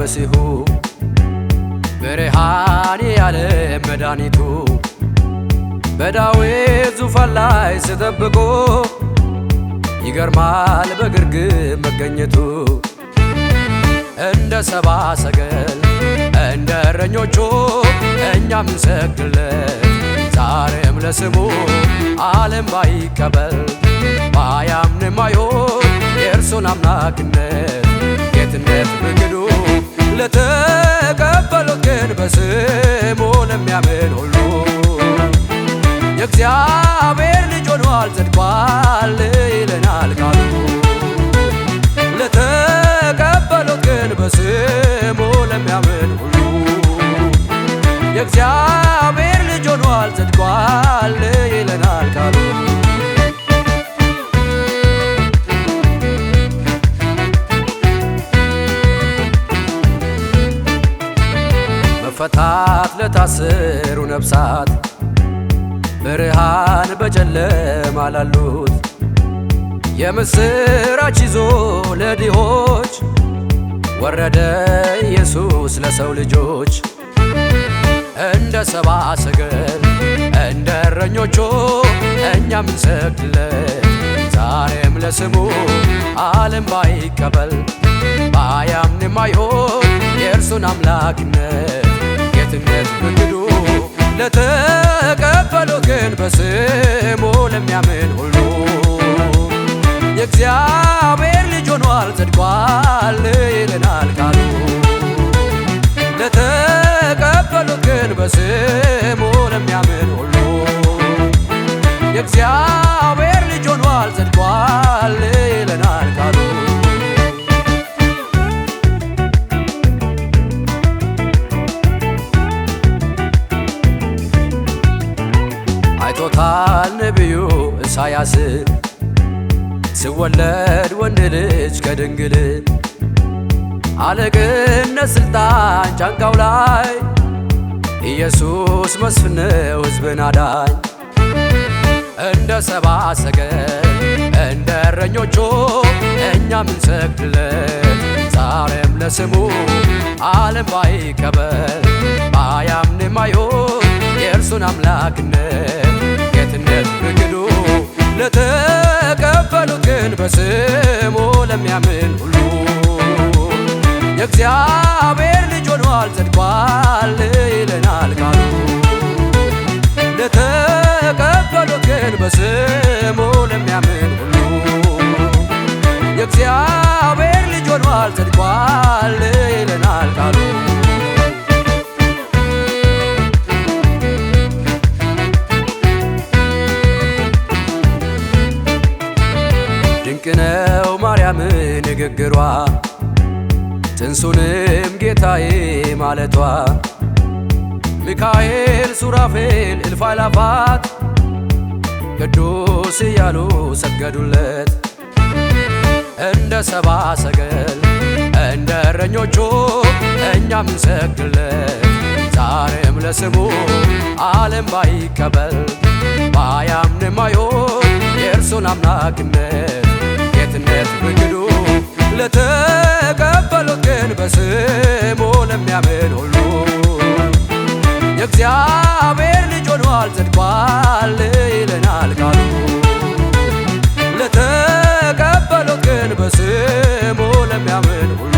መሲሁ ብርሃን የዓለም መድኃኒቱ በዳዊት ዙፋን ላይ ሲጠብቁ ይገርማል በግርግም መገኘቱ እንደ ሰብአ ሰገል እንደ እረኞቹ እኛም እንሰግድለት ዛሬም ለስሙ ዓለም ባይቀበል ባያምንም አይሁድ የእርሱን አምላክነት ጌትነት ብክዱ ለተቀበሉት ግን በስሙ ለሚያምን ሁሉ የእግዚአብሔር ልጅ ሆኗል ጸድቋል ይለናል ቃሉ ለተቀበሉት ግን በስሙ ለሚያምን ሁሉ የእግዚአብሔር ልጅ ሆኗል ጸድቋል ይለናል ቃሉ መፈታት ለታሰሩ ነፍሳት ብርሃን በጨለማ ላሉት የምስራች ይዞ ለድሆች ወረደ ኢየሱስ ለሰው ልጆች እንደ ሰብአ ሰገል እንደ እረኞቹ እኛም እንሰግድለት ዛሬም ለስሙ ዓለም ባይቀበል ባያምንም አይሁድ የእርሱን አምላክነት ጌትነት ብክዱ ለተቀበሉት ግን በስሙ ለሚያምን ሁሉ የእግዚአብሔር ልጅ ሆኗል ጸድቋል ይለናል ቃሉ ለተቀበሉት ግን በስሙ ለሚያምን ሁሉ የእግዚአብሔር ልጅ ሆኗል ጸድቋል ይለናል ቃሉ አይቶታል ነቢዩ ኢሳያስ ሲወለድ ወንድ ልጅ ከድንግል አለቅነት ስልጣን ጫንቃው ላይ ኢየሱስ መስፍን ነው ሕዝብን አዳኝ እንደ ሰብአ ሰገል እንደ እረኞቹ እኛም እንሰግድለት ዛሬም ለስሙ ዓለም ባይቀበል ባያምንም አይሁድ የእርሱን አምላክነት ጌትነት ብክዱ ለተቀበሉት ግን በስሙ ለሚያምን ሁሉ የእግዚአብሔር ልጅ ሆኗል ጸድቋል ይለናል ቃሉ ለተቀበሉት ግን በስሙ ለሚያምን ሁሉ የእግዚአብሔር ልጅ ሆኗል ጸድቋል ይለናል ቃሉ ድንቅ ነው ማርያም ንግግሯ ጽንሱንም ጌታዬ ማለቷ ሚካኤል ሱራፌል እልፍ አእላፋት ቅዱስ እያሉ ሰገዱለት እንደ ሰብአ ሰገል እንደ እረኞቹ እኛም እንሰግድለት ዛሬም ለስሙ ዓለም ባይቀበል ባያምንም አይሁድ የእርሱን አምላክነት ጌትነት ብክዱ ለተቀበሉት ግን በስሙ ለሚያምን ሁሉ የእግዚአብሔር ልጅ ሆኗል ጸድቋል ይለናል ቃሉ ለተቀበሉት ግን በስሙ ለሚያምን ሁሉ